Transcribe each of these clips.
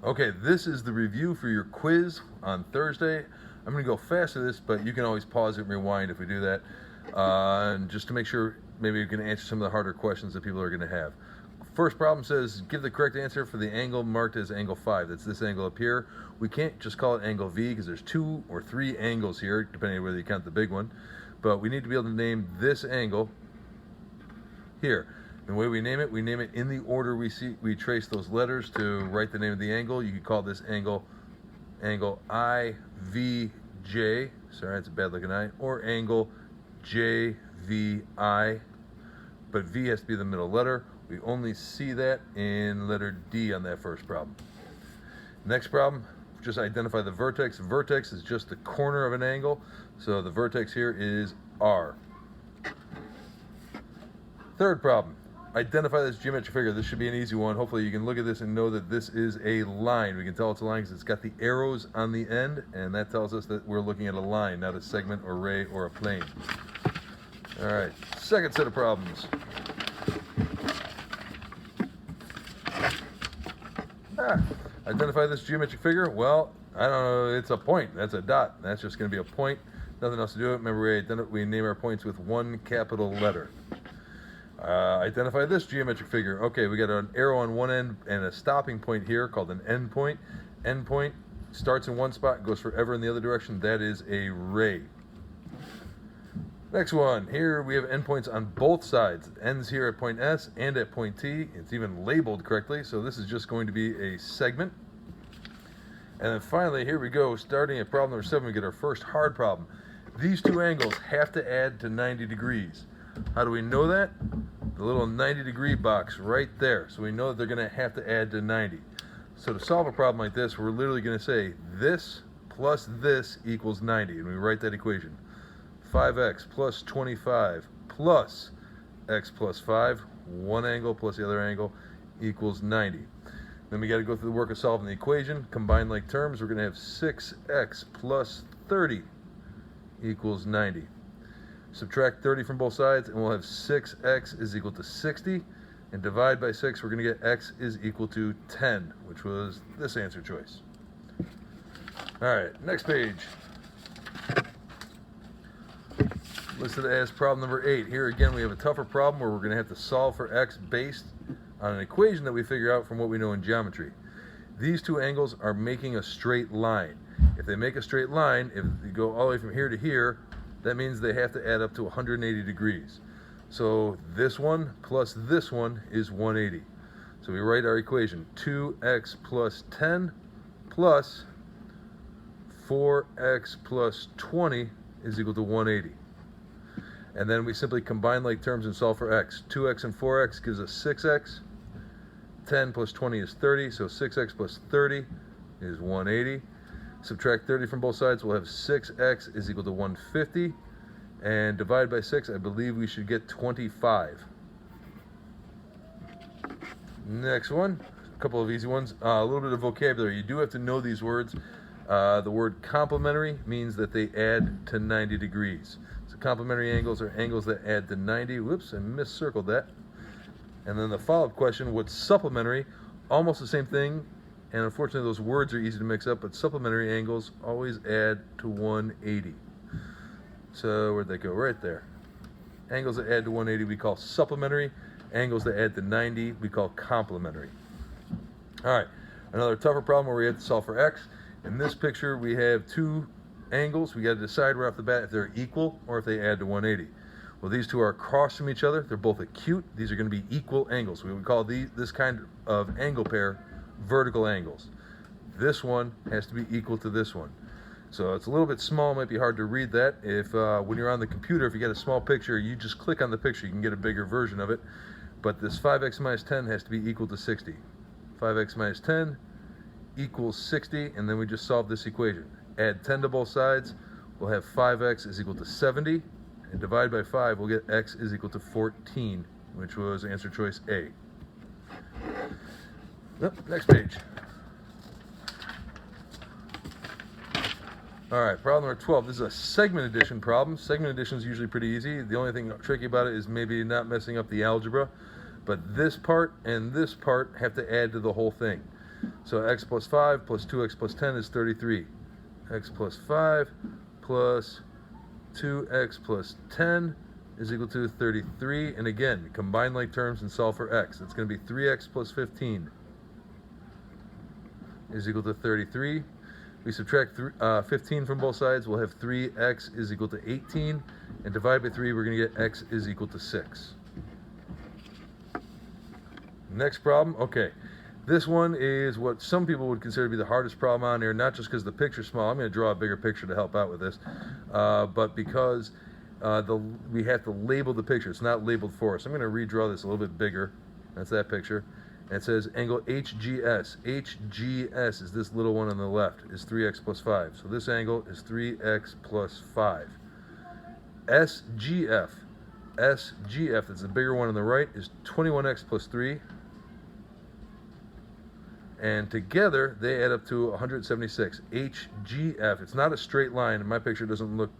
Okay, this is the review for your quiz on Thursday. I'm going to go fast with this, but you can always pause it and rewind if we do that. And just to make sure, maybe you can answer some of the harder questions that people are going to have. First problem says, give the correct answer for the angle marked as angle 5. That's this angle up here. We can't just call it angle V because there's 2 or 3 angles here, depending on whether you count the big one. But we need to be able to name this angle here. The way we name it in the order we trace those letters to write the name of the angle. You could call this angle IVJ, sorry, that's a bad looking eye, or angle JVI, but V has to be the middle letter. We only see that in letter D on that first problem. Next problem, just identify the vertex. Vertex is just the corner of an angle, so the vertex here is R. Third problem, identify this geometric figure. This should be an easy one. Hopefully you can look at this and know that this is a line. We can tell it's a line because it's got the arrows on the end, and that tells us that we're looking at a line, not a segment or ray or a plane. All right, second set of problems. Identify this geometric figure. Well, I don't know, it's a point. That's a dot. That's just going to be a point. Nothing else to do it. Remember, we name our points with one capital letter. Identify this geometric figure. Okay, we got an arrow on one end and a stopping point here called an end point. End point starts in one spot, goes forever in the other direction. That is a ray. Next one. Here we have endpoints on both sides. It ends here at point S and at point T. It's even labeled correctly, so this is just going to be a segment. And then finally, here we go. Starting at problem number 7, we get our first hard problem. These two angles have to add to 90 degrees. How do we know that? The little 90-degree box right there. So we know that they're going to have to add to 90. So to solve a problem like this, we're literally going to say this plus this equals 90. And we write that equation. 5x plus 25 plus x plus 5, one angle plus the other angle, equals 90. Then we got to go through the work of solving the equation. Combine like terms, we're going to have 6x plus 30 equals 90. Subtract 30 from both sides, and we'll have 6x is equal to 60. And divide by 6, we're going to get x is equal to 10, which was this answer choice. All right, next page. Listed as problem number 8. Here again, we have a tougher problem where we're going to have to solve for x based on an equation that we figure out from what we know in geometry. These two angles are making a straight line. If they make a straight line, if you go all the way from here to here, that means they have to add up to 180 degrees. So this one plus this one is 180. So we write our equation, 2x plus 10 plus 4x plus 20 is equal to 180. And then we simply combine like terms and solve for x. 2x and 4x gives us 6x. 10 plus 20 is 30, so 6x plus 30 is 180. Subtract 30 from both sides, we'll have 6x is equal to 150. And divide by 6, I believe we should get 25. Next one, a couple of easy ones. A little bit of vocabulary. You do have to know these words. The word complementary means that they add to 90 degrees. So complementary angles are angles that add to 90. Whoops, I miscircled that. And then the follow-up question, what's supplementary? Almost the same thing. And unfortunately, those words are easy to mix up, but supplementary angles always add to 180. So where'd they go? Right there. Angles that add to 180 we call supplementary. Angles that add to 90 we call complementary. All right, another tougher problem where we have to solve for x. In this picture, we have two angles. We got to decide right off the bat if they're equal or if they add to 180. Well, these two are across from each other. They're both acute. These are going to be equal angles. We would call this kind of angle pair vertical angles. This one has to be equal to this one. So it's a little bit small. It might be hard to read that. If when you're on the computer, if you get a small picture, you just click on the picture. You can get a bigger version of it. But this 5x minus 10 has to be equal to 60. 5x minus 10 equals 60, and then we just solve this equation. Add 10 to both sides, we'll have 5x is equal to 70, and divide by 5, we'll get x is equal to 14, which was answer choice A. Next page. All right, problem number 12. This is a segment addition problem. Segment addition is usually pretty easy. The only thing tricky about it is maybe not messing up the algebra, but this part and this part have to add to the whole thing. So x plus 5 plus 2x plus 10 is 33. X plus 5 plus 2x plus 10 is equal to 33. And again, combine like terms and solve for x. It's going to be 3x plus 15 is equal to 33. We subtract 15 from both sides. We'll have 3x is equal to 18. And divide by 3, we're going to get x is equal to 6. Next problem. Okay. This one is what some people would consider to be the hardest problem on here, not just because the picture's small. I'm going to draw a bigger picture to help out with this, but because we have to label the picture. It's not labeled for us. I'm going to redraw this a little bit bigger. That's that picture. And it says angle HGS. HGS is this little one on the left, is 3x plus 5. So this angle is 3x plus 5. SGF. SGF, that's the bigger one on the right, is 21x plus 3. And together, they add up to 176. HGF, it's not a straight line. And my picture doesn't look,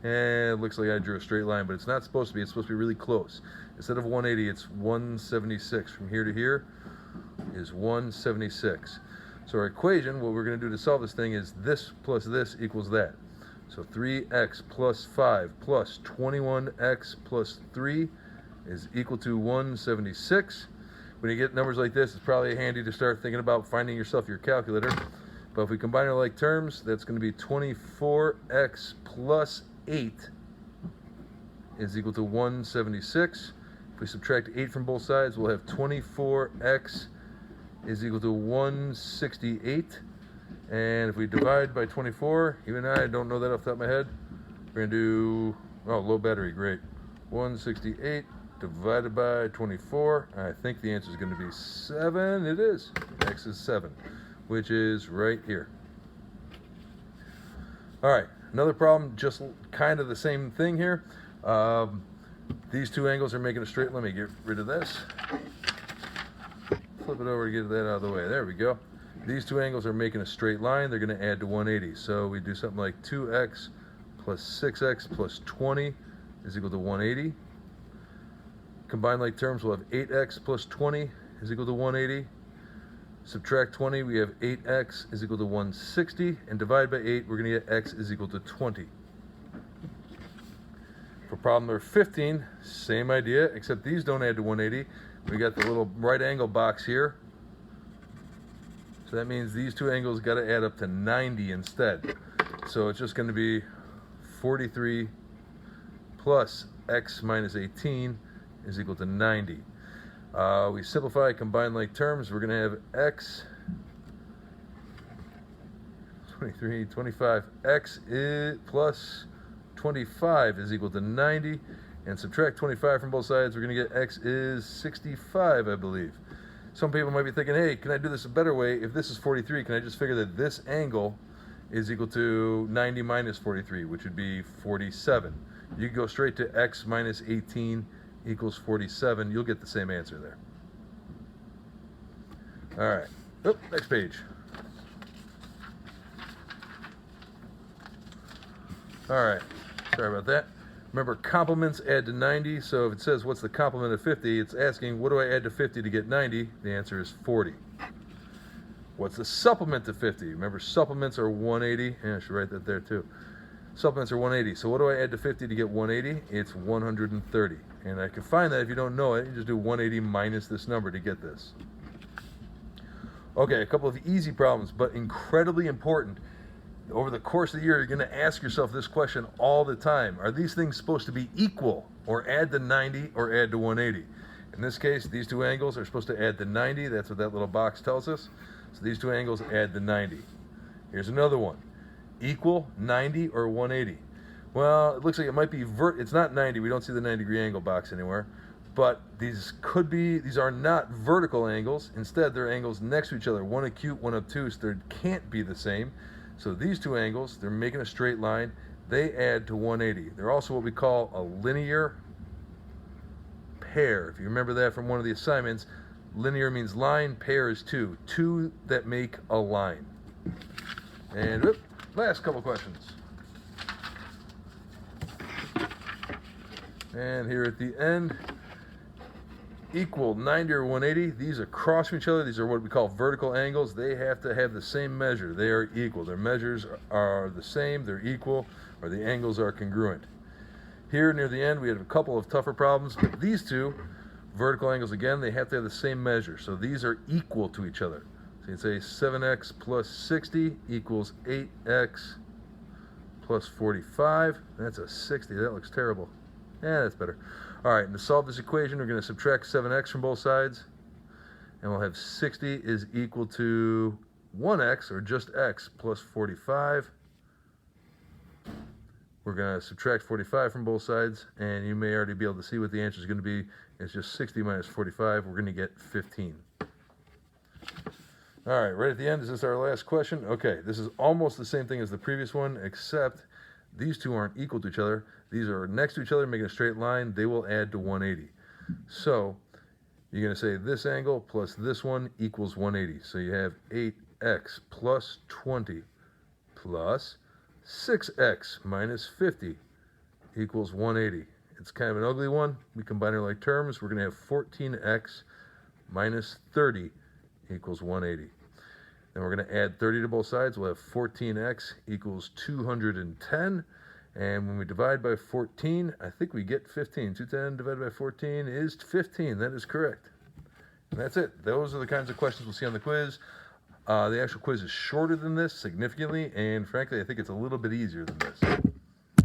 it looks like I drew a straight line, but it's not supposed to be. It's supposed to be really close. Instead of 180, it's 176. From here to here is 176. So our equation, what we're going to do to solve this thing is this plus this equals that. So 3x plus 5 plus 21x plus 3 is equal to 176. When you get numbers like this, it's probably handy to start thinking about finding yourself your calculator. But if we combine our like terms, that's going to be 24x plus 8 is equal to 176. If we subtract 8 from both sides, we'll have 24x is equal to 168. And if we divide by 24, even I don't know that off the top of my head, we're going to do, oh, low battery, great. 168 divided by 24. I think the answer is going to be 7. It is. X is 7, which is right here. All right, another problem, just kind of the same thing here. These two angles are making a straight. Let me get rid of this. Flip it over to get that out of the way. There we go. These two angles are making a straight line. They're going to add to 180. So we do something like 2x plus 6x plus 20 is equal to 180. Combined like terms, we'll have 8x plus 20 is equal to 180. Subtract 20, we have 8x is equal to 160. And divide by 8, we're going to get x is equal to 20. For problem number 15, same idea, except these don't add to 180. We got the little right angle box here. So that means these two angles got to add up to 90 instead. So it's just going to be 43 plus x minus 18 is equal to 90. We simplify, combine like terms. We're going to have x 23, 25. X is plus 25 is equal to 90. And subtract 25 from both sides. We're going to get x is 65, I believe. Some people might be thinking, hey, can I do this a better way? If this is 43, can I just figure that this angle is equal to 90 minus 43, which would be 47. You can go straight to x minus 18 equals 47. You'll get the same answer there. All right. Oh, next page. All right. Sorry about that. Remember, complements add to 90. So if it says, what's the complement of 50? It's asking, what do I add to 50 to get 90? The answer is 40. What's the supplement to 50? Remember, supplements are 180. Yeah, I should write that there too. Supplements are 180. So what do I add to 50 to get 180? It's 130. And I can find that if you don't know it. You just do 180 minus this number to get this. Okay, a couple of easy problems, but incredibly important. Over the course of the year, you're going to ask yourself this question all the time. Are these things supposed to be equal, or add to 90, or add to 180? In this case, these two angles are supposed to add to 90. That's what that little box tells us. So these two angles add to 90. Here's another one. Equal 90 or 180? Well, it looks like it might be it's not 90. We don't see the 90-degree angle box anywhere. But these are not vertical angles. Instead, they're angles next to each other. One acute, one obtuse. They can't be the same. So these two angles, they're making a straight line. They add to 180. They're also what we call a linear pair. If you remember that from one of the assignments, linear means line, pair is two. Two that make a line. And last couple questions. And here at the end, equal 90 or 180. These are across from each other. These are what we call vertical angles. They have to have the same measure. They are equal. Their measures are the same, they're equal, or the angles are congruent. Here near the end, we have a couple of tougher problems, but these two vertical angles, again, they have to have the same measure. So these are equal to each other. So you'd say 7x plus 60 equals 8x plus 45. That's a 60. That looks terrible. Yeah, that's better. All right, and to solve this equation, we're going to subtract 7x from both sides. And we'll have 60 is equal to 1x, or just x, plus 45. We're going to subtract 45 from both sides, and you may already be able to see what the answer is going to be. It's just 60 minus 45. We're going to get 15. All right, right at the end, is this our last question? Okay, this is almost the same thing as the previous one, except these two aren't equal to each other. These are next to each other, making a straight line. They will add to 180. So you're going to say this angle plus this one equals 180. So you have 8x plus 20 plus 6x minus 50 equals 180. It's kind of an ugly one. We combine it like terms. We're going to have 14x minus 30 equals 180. Then we're going to add 30 to both sides. We'll have 14x equals 210. And when we divide by 14, I think we get 15. 210 divided by 14 is 15. That is correct. And that's it. Those are the kinds of questions we'll see on the quiz. The actual quiz is shorter than this significantly, and frankly, I think it's a little bit easier than this.